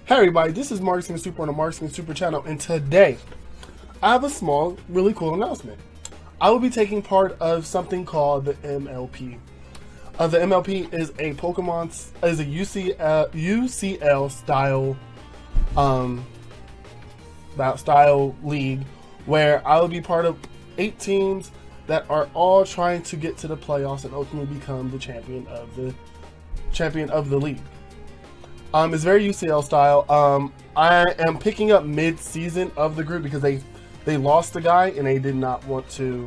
Hey everybody, this is Marz Super on the Marz Super channel, and today I have a small, really cool announcement. I will be taking part of something called the MLP. The MLP is a UCL style league where I will be part of 8 teams that are all trying to get to the playoffs and ultimately become the champion of the league. It's very UCL style. I am picking up mid-season of the group because they lost the guy and they did not want to.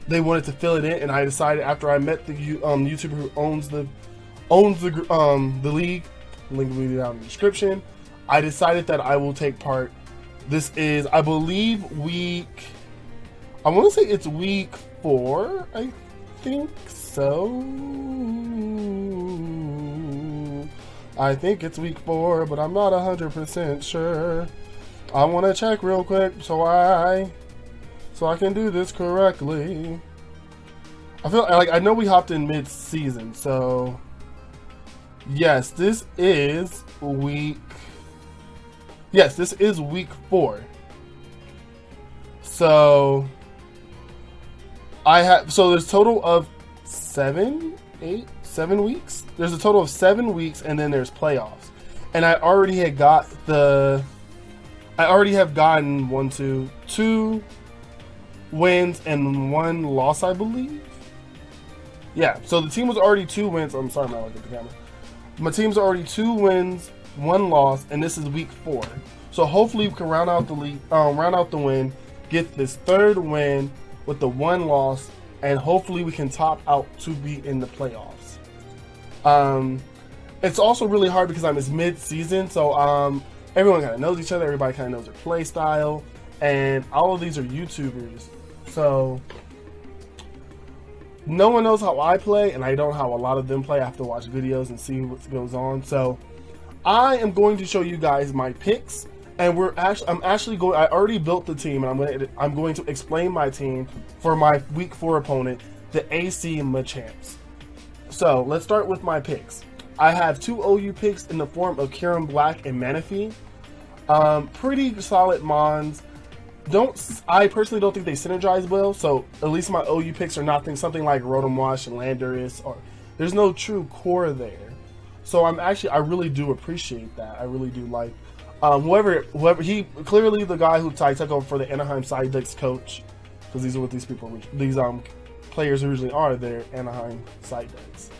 They wanted to fill it in, and I decided after I met the YouTuber who owns the league, link will be down in the description. I decided that I will take part. This is, I believe, I want to say it's week 4. I think so. I think it's week 4, but I'm not 100% sure. I want to check real quick so I can do this correctly. I feel like I know we hopped in mid-season, so yes, this is week 4. So there's a total of 7 weeks. There's a total of 7 weeks, and then there's playoffs. And I already have gotten 2 wins and 1 loss, I believe. Yeah, so the team was already 2 wins. I'm sorry, I'm not looking at the camera. My team's already 2 wins, 1 loss, and this is week 4. So hopefully we can round out the win, get this 3rd win with the 1 loss, and hopefully we can top out to be in the playoffs. It's also really hard because I'm mid-season, so everyone kind of knows each other, everybody kind of knows their play style, and all of these are YouTubers, so no one knows how I play, and I don't know how a lot of them play. I have to watch videos and see what goes on. So I am going to show you guys my picks, and I already built the team, and I'm going to explain my team for my week 4 opponent, the AC Machamps. So let's start with my picks. I have 2 OU picks in the form of Kieran Black and Manaphy. Pretty solid mons. I personally don't think they synergize well, so at least my OU picks are not something like Rotom Wash and Landorus, or there's no true core there. So I really do appreciate that. I really do like whoever he clearly the guy who took over for the Anaheim Side Decks coach, because these are what these players usually are. They're Anaheim Side Decks,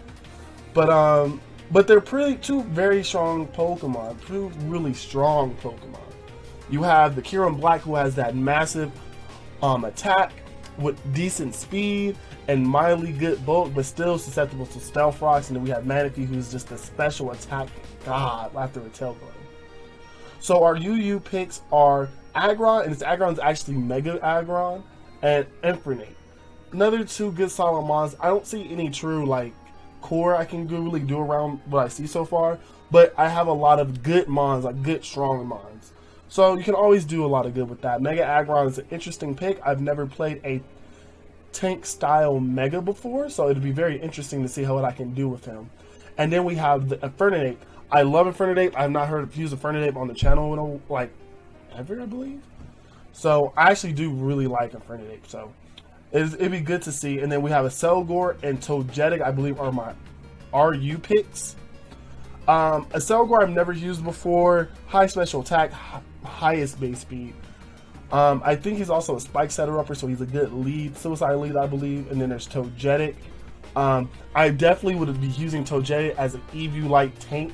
but they're 2 very strong Pokemon, 2 really strong Pokemon. You have the Kieran Black, who has that massive attack with decent speed and mildly good bulk, but still susceptible to Stealth Rocks. And then we have Manaphy, who's just a special attack god after a tail glow. So our UU picks are Aggron, and this Aggron is actually Mega Aggron, and Infernape. Another 2 good solid mons. I don't see any true core I can really do around what I see so far, but I have a lot of good mons, good strong mons. So you can always do a lot of good with that. Mega Aggron is an interesting pick. I've never played a tank style Mega before, so it'd be very interesting to see what I can do with him. And then we have the Infernape. I love Infernape. I've not heard of use Infernape on the channel ever, I believe. So I actually do really like Infernape. So it'd be good to see. And then we have a Selgor and Togetic, I believe, are my RU picks. A Selgor I've never used before. High special attack, highest base speed. I think he's also a spike setter upper, so he's a good suicide lead, I believe. And then there's Togetic. I definitely would be using Togetic as an EV-like tank.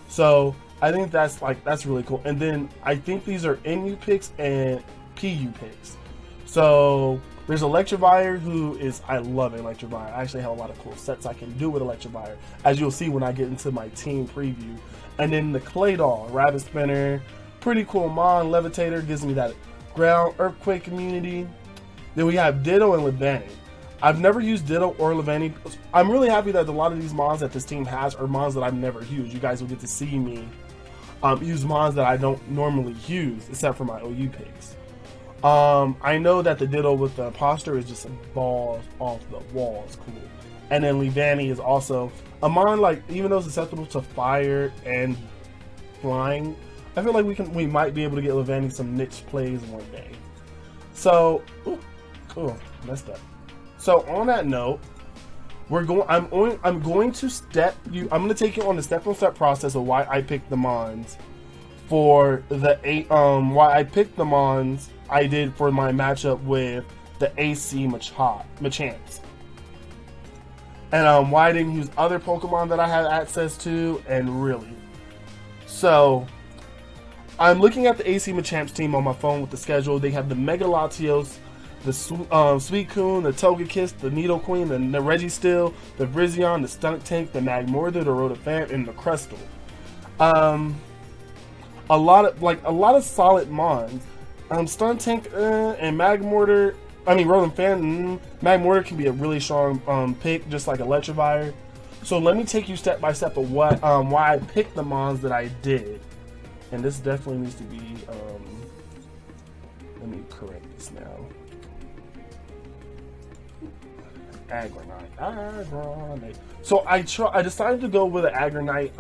So I think that's really cool. And then I think these are NU picks and PU picks. So there's Electivire, I love Electivire. I actually have a lot of cool sets I can do with Electivire, as you'll see when I get into my team preview. And then the Claydol, Rabbit Spinner, pretty cool mon. Levitator gives me that ground earthquake immunity. Then we have Ditto and Levani. I've never used Ditto or Levani. I'm really happy that a lot of these mons that this team has are mons that I've never used. You guys will get to see me use mons that I don't normally use, except for my OU picks. I know that the Ditto with the Imposter is just a balls off the walls cool. And then Levani is also a mon, even though it's susceptible to fire and flying. I feel like we might be able to get Levanti some niche plays one day. So, messed up. So on that note, I'm going to take you on the step-by-step process of why I picked the Mons for why I picked the Mons I did for my matchup with the AC Machamps. And why I didn't use other Pokemon that I had access to, and really. So, I'm looking at the AC Machamps team on my phone with the schedule. They have the Mega Latios, the Suicune, the Togekiss, the Nidoqueen, the Registeel, the Virizion, the Stuntank, the Magmortar, the Rotom, and the Crystal. A lot of solid Mons. Stuntank and Magmortar. I mean, Rotom, Magmortar can be a really strong pick, just like Electivire. So let me take you step by step of why I picked the Mons that I did. And this definitely needs to be. Let me correct this now. Aggronite. So I decided to go with an Aggronite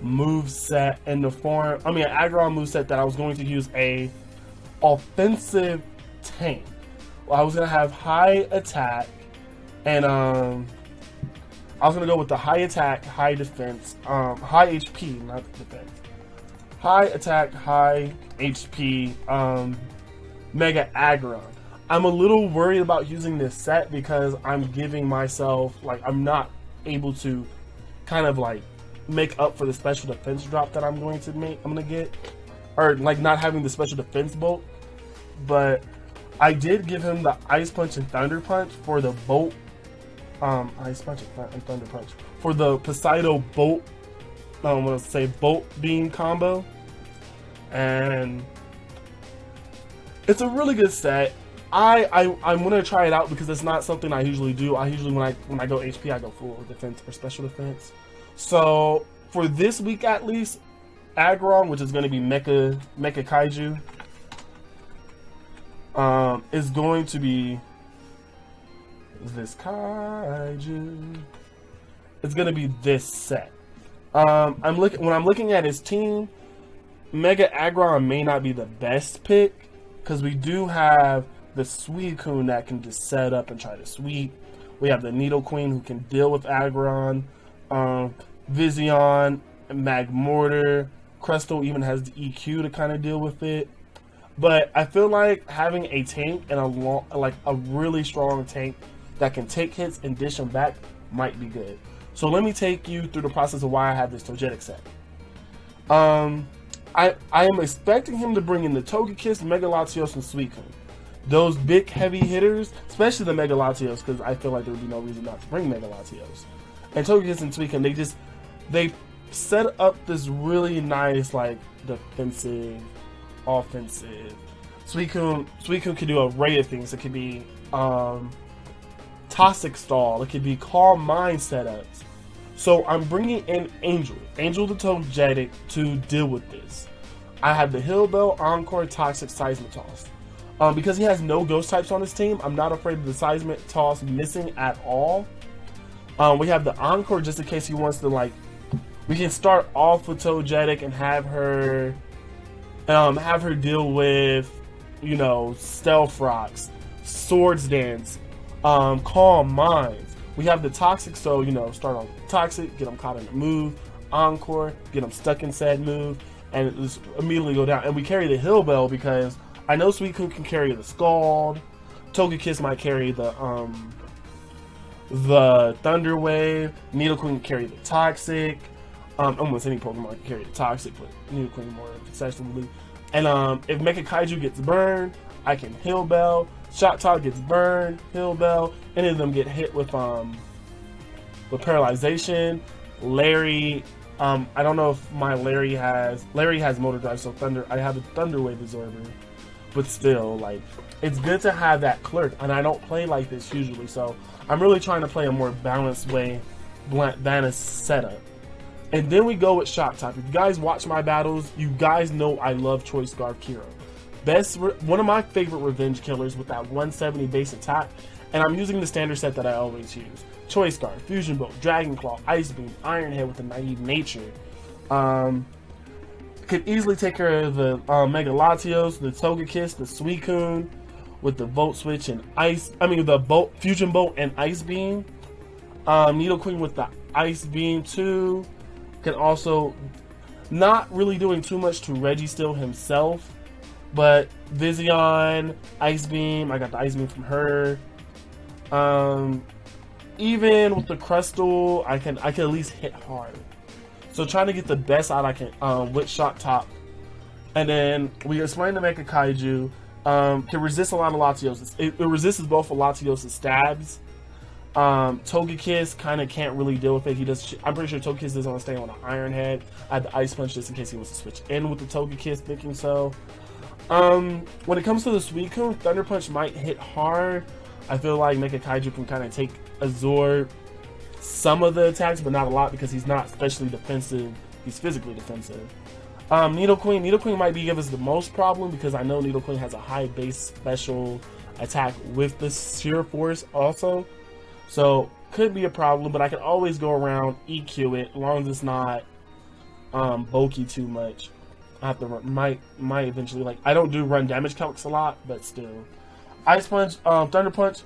move set in the form. I mean, an Aggron move set that I was going to use a offensive tank. Well, I was gonna have high attack, and I was gonna go with the high attack, high defense, high HP, not defense. High attack, high HP, Mega Aggron. I'm a little worried about using this set because I'm giving myself, like, I'm not able to kind of like make up for the special defense drop that I'm going to get, or like not having the special defense bolt. But I did give him the Ice Punch and Thunder Punch for the bolt, Ice Punch and Thunder Punch for the Poseidon bolt. I'm gonna say bolt beam combo, and it's a really good set. I'm gonna try it out because it's not something I usually do. I usually when I go HP, I go full defense or special defense. So for this week at least, Aggron, which is going to be Mecha Kaiju, is going to be this Kaiju. It's going to be this set. When I'm looking at his team, Mega Aggron may not be the best pick because we do have the Suicune that can just set up and try to sweep. We have the Nidoqueen who can deal with Aggron. Virizion, Magmortar, Crystal even has the EQ to kind of deal with it. But I feel like having a tank and a really strong tank that can take hits and dish them back might be good. So let me take you through the process of why I have this Togetic set. I am expecting him to bring in the Togekiss, Mega Latios, and Suicune. Those big heavy hitters, especially the Mega Latios, because I feel like there would be no reason not to bring Mega Latios. And Togekiss and Suicune, they set up this really nice, like, defensive, offensive. Suicune can do an array of things. It could be Toxic Stall. It could be Calm Mind setups. So I'm bringing in Angel the Togetic, to deal with this. I have the Hill Bell, Encore, Toxic, Seismitoss. Because he has no ghost types on his team, I'm not afraid of the Seismitoss missing at all. We have the Encore just in case he wants to, like, we can start off with Togetic and have her deal with, you know, Stealth Rocks, Swords Dance, Calm Minds. We have the Toxic, so, you know, start on Toxic, get them caught in the move, Encore, get them stuck in said move, and just immediately go down. And we carry the Hill Bell because I know Suicune can carry the Scald, Togekiss might carry the Thunder Wave, Nidoqueen can carry the Toxic. Almost any Pokemon can carry the Toxic, but Nidoqueen more successfully. And if Mecha Kaiju gets burned, I can Hill Bell. Shock Top gets burned, Hill Bell. Any of them get hit with paralyzation. Larry, I don't know if my Larry has Motor Drive, so I have a Thunder Wave Absorber. But still, like, it's good to have that Clerk, and I don't play like this usually, so I'm really trying to play a more balanced way, balanced setup. And then we go with Shock Top. If you guys watch my battles, you guys know I love Choice Scarf Kiro. One of my favorite revenge killers with that 170 base attack, and I'm using the standard set that I always use. Choice Scarf, Fusion Bolt, Dragon Claw, Ice Beam, Iron Head with a naive nature, Could easily take care of the Mega Latios, the Togekiss, the Suicune with the Volt Switch and Ice. I mean, the Fusion Bolt and Ice Beam. Nidoqueen with the Ice Beam too. Can also not really doing too much to Registeel himself, but Vizion, Ice Beam. I got the Ice Beam from her. Even with the Crustle, I can at least hit hard. So trying to get the best out I can with Shock Top. And then we explained the Mecha Kaiju can resist a lot of Latios. It resists both of Latios' stabs. Togekiss kind of can't really deal with it. I'm pretty sure Togekiss doesn't want to stay on an Iron Head. I had the Ice Punch just in case he wants to switch in with the Togekiss, thinking so. When it comes to the Suicune, Thunder Punch might hit hard. I feel like Mecha Kaiju can kind of absorb some of the attacks, but not a lot because he's not especially defensive. He's physically defensive. Nidoqueen might give us the most problem because I know Nidoqueen has a high base special attack with the Sheer Force also. So could be a problem, but I can always go around EQ it as long as it's not bulky too much. I have to might eventually, like, I don't do run damage calcs a lot, but still. Ice Punch, Thunder Punch.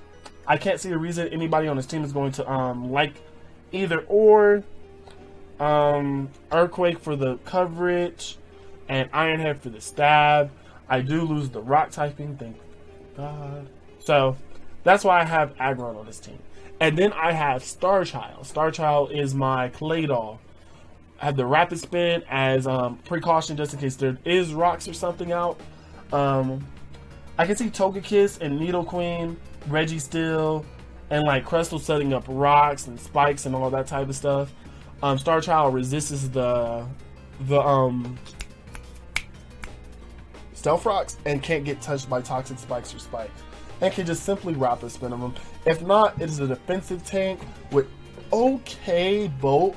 I can't see a reason anybody on this team is going to like either or. Earthquake for the coverage and Iron Head for the stab. I do lose the rock typing, thank God. So that's why I have Aggron on this team. And then I have Starchild. Starchild is my Claydol. I have the Rapid Spin as precaution just in case there is rocks or something out. I can see Togekiss and Nidoqueen, Registeel, and like Crustle setting up rocks and spikes and all that type of stuff. Starchild resists the Stealth Rocks and can't get touched by Toxic Spikes or Spikes, and can just simply Rapid Spin them. If not, it is a defensive tank with okay bulk.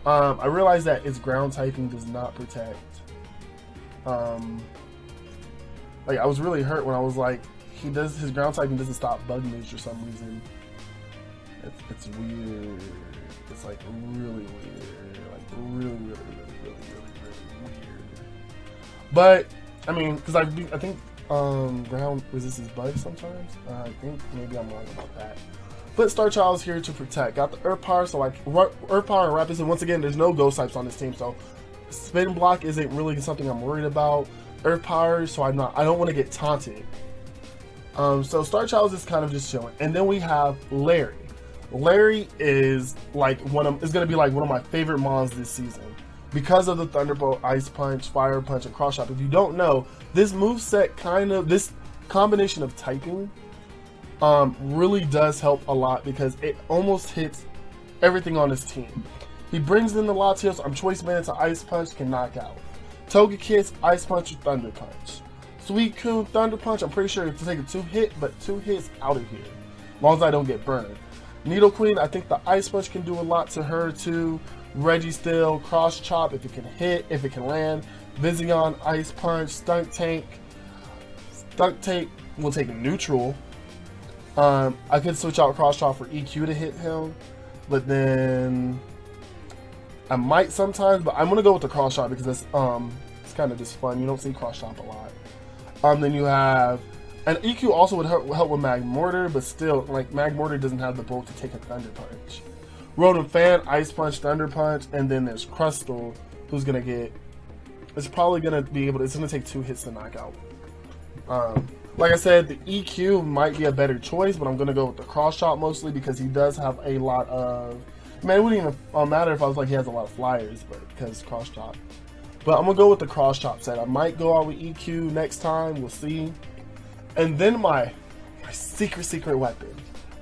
I realize that its ground typing does not protect. Like, I was really hurt when I was like, his ground typing doesn't stop Bug Moves for some reason. It's weird. It's like really weird. Like really weird. But I mean, because I think ground resists bugs sometimes. I think maybe I'm wrong about that. But Starchild is here to protect. Got the Earth Power, so like Earth Power and Rapid. And once again, there's no Ghost types on this team, so Spin Block isn't really something I'm worried about. Earth Power, so I don't want to get taunted. So Starchild is just kind of just chilling, and then we have Larry. Larry is like going to be like one of my favorite mons this season because of the Thunderbolt, Ice Punch, Fire Punch, and Cross Chop. If you don't know, this moveset this combination of typing really does help a lot because it almost hits everything on his team. He brings in the Latios. I'm Choice Band to Ice Punch, can knock out. Togekiss, Ice Punch, or Thunder Punch. Suicune, Thunder Punch. I'm pretty sure it's taking 2 hits, but 2 hits out of here, as long as I don't get burned. Nidoqueen, I think the Ice Punch can do a lot to her too. Registeel, Cross Chop if it can hit, if it can land. Vizion, Ice Punch, Stunk Tank. Stunk Tank will take a neutral. I could switch out Cross Chop for EQ to hit him, but then I might sometimes. But I'm gonna go with the Cross Chop because it's kind of just fun. You don't see Cross Chop a lot. Then you have. And EQ also would help with Mag Mortar, but still, like, Mag Mortar doesn't have the bulk to take a Thunder Punch. Rotom Fan, Ice Punch, Thunder Punch, and then there's Crustle, who's gonna get. It's probably gonna be able to. It's gonna take 2 hits to knock out. Like I said, the EQ might be a better choice, but I'm gonna go with the Cross Chop mostly because he does have a lot of. Man, it wouldn't even matter if I was like he has a lot of flyers, but because Cross Chop. But I'm gonna go with the Cross Chop set. I might go out with EQ next time. We'll see. And then my secret weapon,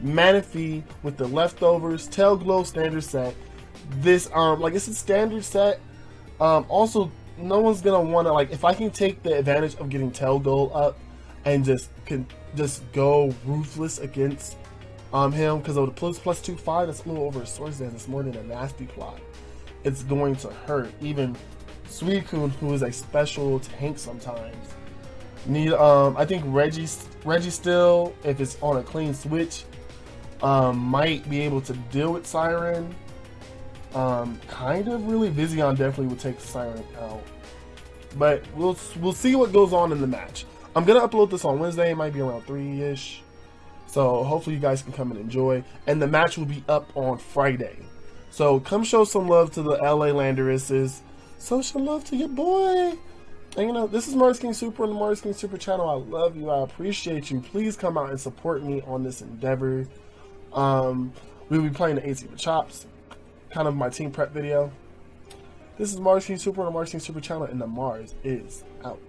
Manaphy with the leftovers, Tail Glow standard set. This like it's a standard set. Also, no one's gonna want to, like, if I can take the advantage of getting Tail Glow up and just go ruthless against him because of the +2/+5. That's a little over his Swords Dance. It's more than a nasty plot. It's going to hurt even Suicune, who is a special tank sometimes. I think Registeel, if it's on a clean switch, might be able to deal with Siren. Kind of really Vizion definitely would take Siren out. But we'll see what goes on in the match. I'm gonna upload this on Wednesday. It might be around 3-ish. So hopefully you guys can come and enjoy. And the match will be up on Friday. So come show some love to the LA Landeresses. Show some love to your boy. And you know, this is Marz King Super on the Marz King Super channel. I love you. I appreciate you. Please come out and support me on this endeavor. We'll be playing the AC with Chops. Kind of my team prep video. This is Marz King Super on the Marz King Super channel, and the Marz is out.